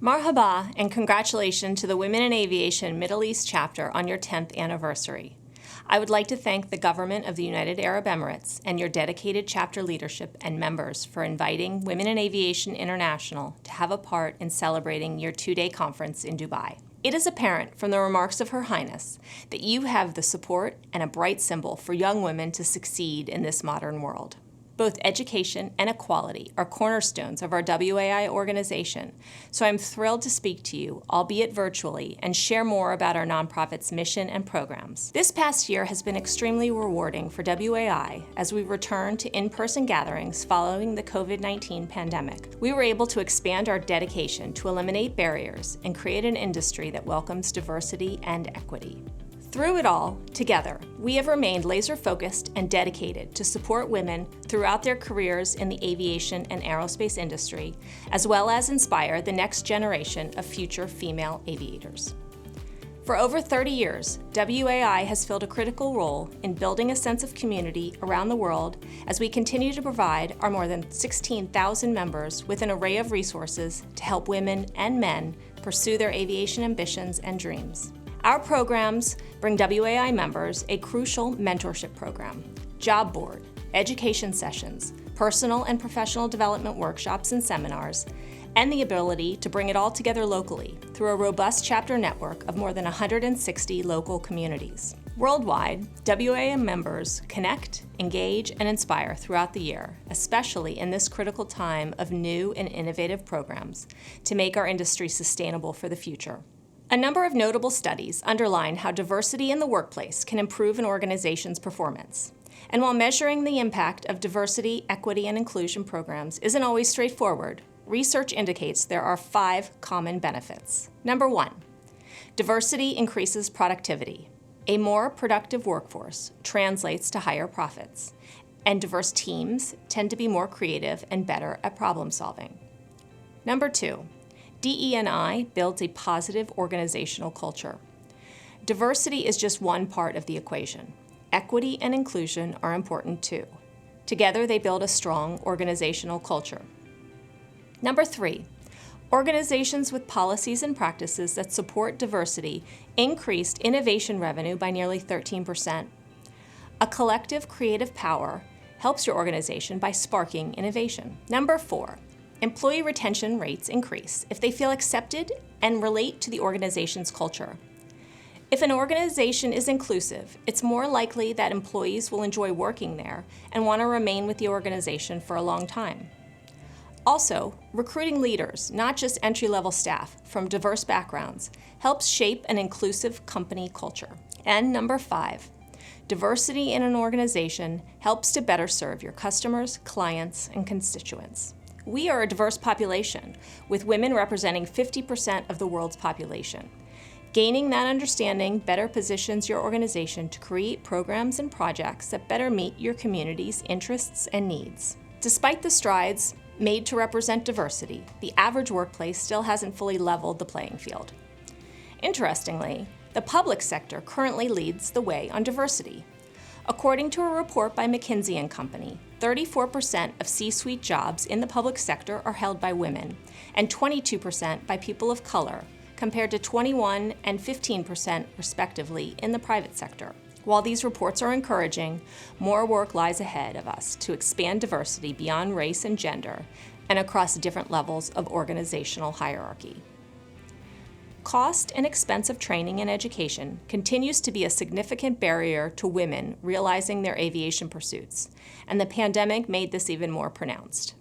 Marhaba and congratulations to the Women in Aviation Middle East chapter on your 10th anniversary. I would like to thank the government of the United Arab Emirates and your dedicated chapter leadership and members for inviting Women in Aviation International to have a part in celebrating your two-day conference in Dubai. It is apparent from the remarks of Her Highness that you have the support and a bright symbol for young women to succeed in this modern world. Both education and equality are cornerstones of our WAI organization, so I'm thrilled to speak to you, albeit virtually, and share more about our nonprofit's mission and programs. This past year has been extremely rewarding for WAI as we return to in-person gatherings following the COVID-19 pandemic. We were able to expand our dedication to eliminate barriers and create an industry that welcomes diversity and equity. Through it all, together, we have remained laser-focused and dedicated to support women throughout their careers in the aviation and aerospace industry, as well as inspire the next generation of future female aviators. For over 30 years, WAI has filled a critical role in building a sense of community around the world as we continue to provide our more than 16,000 members with an array of resources to help women and men pursue their aviation ambitions and dreams. Our programs bring WAI members a crucial mentorship program, job board, education sessions, personal and professional development workshops and seminars, and the ability to bring it all together locally through a robust chapter network of more than 160 local communities. Worldwide, WAI members connect, engage, and inspire throughout the year, especially in this critical time of new and innovative programs to make our industry sustainable for the future. A number of notable studies underline how diversity in the workplace can improve an organization's performance. And while measuring the impact of diversity, equity, and inclusion programs isn't always straightforward, research indicates there are 5 common benefits. Number 1, diversity increases productivity. A more productive workforce translates to higher profits, and diverse teams tend to be more creative and better at problem solving. Number 2, DE&I builds a positive organizational culture. Diversity is just one part of the equation. Equity and inclusion are important too. Together, they build a strong organizational culture. Number 3, organizations with policies and practices that support diversity increased innovation revenue by nearly 13%. A collective creative power helps your organization by sparking innovation. Number 4, employee retention rates increase if they feel accepted and relate to the organization's culture. If an organization is inclusive, it's more likely that employees will enjoy working there and want to remain with the organization for a long time. Also, recruiting leaders, not just entry-level staff, from diverse backgrounds, helps shape an inclusive company culture. And number 5, diversity in an organization helps to better serve your customers, clients, and constituents. We are a diverse population, with women representing 50% of the world's population. Gaining that understanding better positions your organization to create programs and projects that better meet your community's interests and needs. Despite the strides made to represent diversity, the average workplace still hasn't fully leveled the playing field. Interestingly, the public sector currently leads the way on diversity. According to a report by McKinsey & Company, 34% of C-suite jobs in the public sector are held by women, and 22% by people of color, compared to 21% and 15% respectively in the private sector. While these reports are encouraging, more work lies ahead of us to expand diversity beyond race and gender and across different levels of organizational hierarchy. Cost and expense of training and education continues to be a significant barrier to women realizing their aviation pursuits, and the pandemic made this even more pronounced.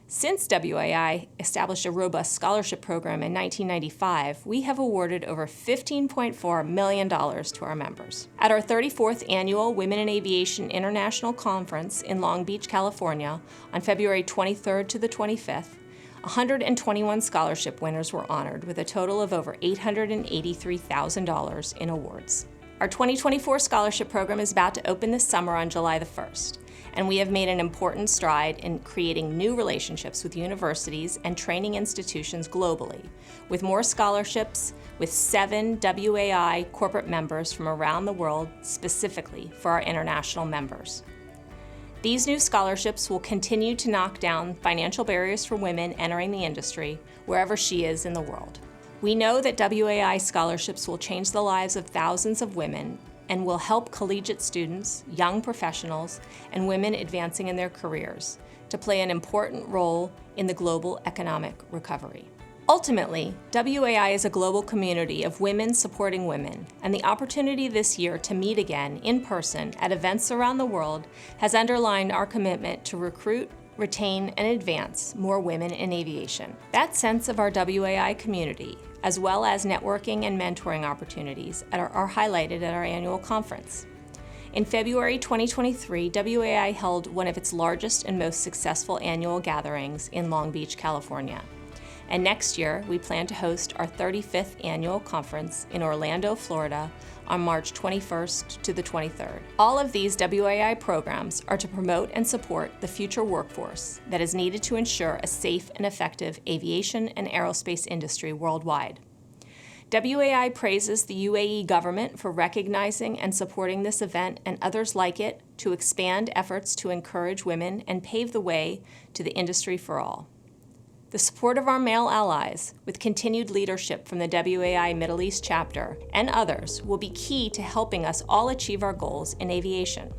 Since WAI established a robust scholarship program in 1995, we have awarded over $15.4 million to our members. At our 34th annual Women in Aviation International Conference in Long Beach, California, on February 23rd to the 25th, 121 scholarship winners were honored with a total of over $883,000 in awards. Our 2024 scholarship program is about to open this summer on July the 1st, and we have made an important stride in creating new relationships with universities and training institutions globally, with more scholarships with 7 WAI corporate members from around the world specifically for our international members. These new scholarships will continue to knock down financial barriers for women entering the industry, wherever she is in the world. We know that WAI scholarships will change the lives of thousands of women and will help collegiate students, young professionals, and women advancing in their careers to play an important role in the global economic recovery. Ultimately, WAI is a global community of women supporting women, and the opportunity this year to meet again in person at events around the world has underlined our commitment to recruit, retain, and advance more women in aviation. That sense of our WAI community, as well as networking and mentoring opportunities, are highlighted at our annual conference. In February 2023, WAI held one of its largest and most successful annual gatherings in Long Beach, California. And next year, we plan to host our 35th annual conference in Orlando, Florida on March 21st to the 23rd. All of these WAI programs are to promote and support the future workforce that is needed to ensure a safe and effective aviation and aerospace industry worldwide. WAI praises the UAE government for recognizing and supporting this event and others like it to expand efforts to encourage women and pave the way to the industry for all. The support of our male allies, with continued leadership from the WAI Middle East chapter and others, will be key to helping us all achieve our goals in aviation.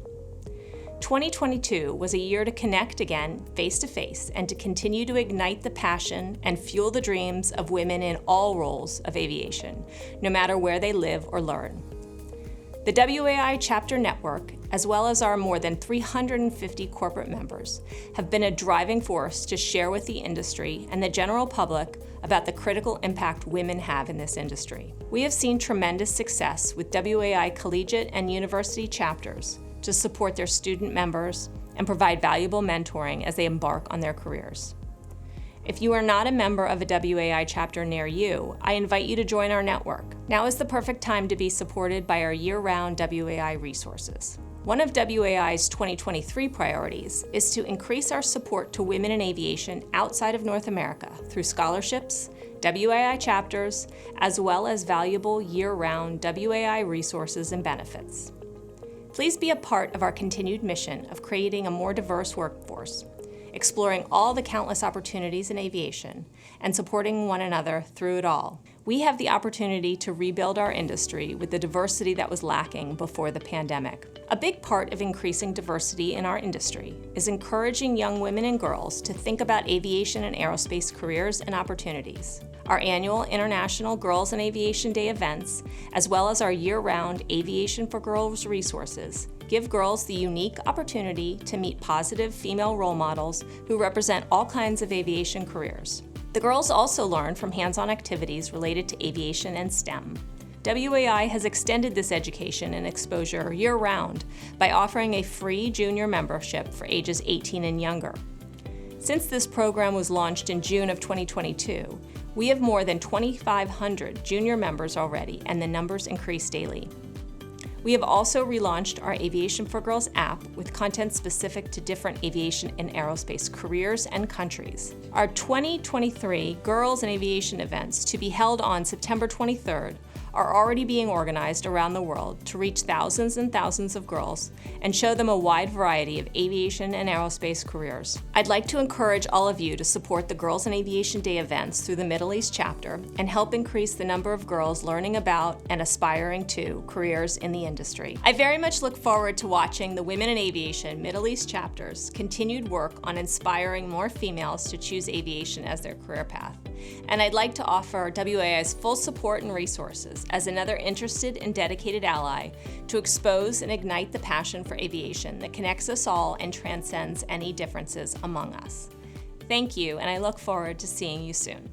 2022 was a year to connect again face-to-face and to continue to ignite the passion and fuel the dreams of women in all roles of aviation, no matter where they live or learn. The WAI chapter network, as well as our more than 350 corporate members, have been a driving force to share with the industry and the general public about the critical impact women have in this industry. We have seen tremendous success with WAI collegiate and university chapters to support their student members and provide valuable mentoring as they embark on their careers. If you are not a member of a WAI chapter near you, I invite you to join our network. Now is the perfect time to be supported by our year-round WAI resources. One of WAI's 2023 priorities is to increase our support to women in aviation outside of North America through scholarships, WAI chapters, as well as valuable year-round WAI resources and benefits. Please be a part of our continued mission of creating a more diverse workforce, exploring all the countless opportunities in aviation, and supporting one another through it all. We have the opportunity to rebuild our industry with the diversity that was lacking before the pandemic. A big part of increasing diversity in our industry is encouraging young women and girls to think about aviation and aerospace careers and opportunities. Our annual International Girls in Aviation Day events, as well as our year-round Aviation for Girls resources, give girls the unique opportunity to meet positive female role models who represent all kinds of aviation careers. The girls also learn from hands-on activities related to aviation and STEM. WAI has extended this education and exposure year-round by offering a free junior membership for ages 18 and younger. Since this program was launched in June of 2022, we have more than 2,500 junior members already, and the numbers increase daily. We have also relaunched our Aviation for Girls app with content specific to different aviation and aerospace careers and countries. Our 2023 Girls in Aviation events, to be held on September 23rd, are already being organized around the world to reach thousands and thousands of girls and show them a wide variety of aviation and aerospace careers. I'd like to encourage all of you to support the Girls in Aviation Day events through the Middle East chapter and help increase the number of girls learning about and aspiring to careers in the industry. I very much look forward to watching the Women in Aviation Middle East chapter's continued work on inspiring more females to choose aviation as their career path. And I'd like to offer WAI's full support and resources as another interested and dedicated ally to expose and ignite the passion for aviation that connects us all and transcends any differences among us. Thank you, and I look forward to seeing you soon.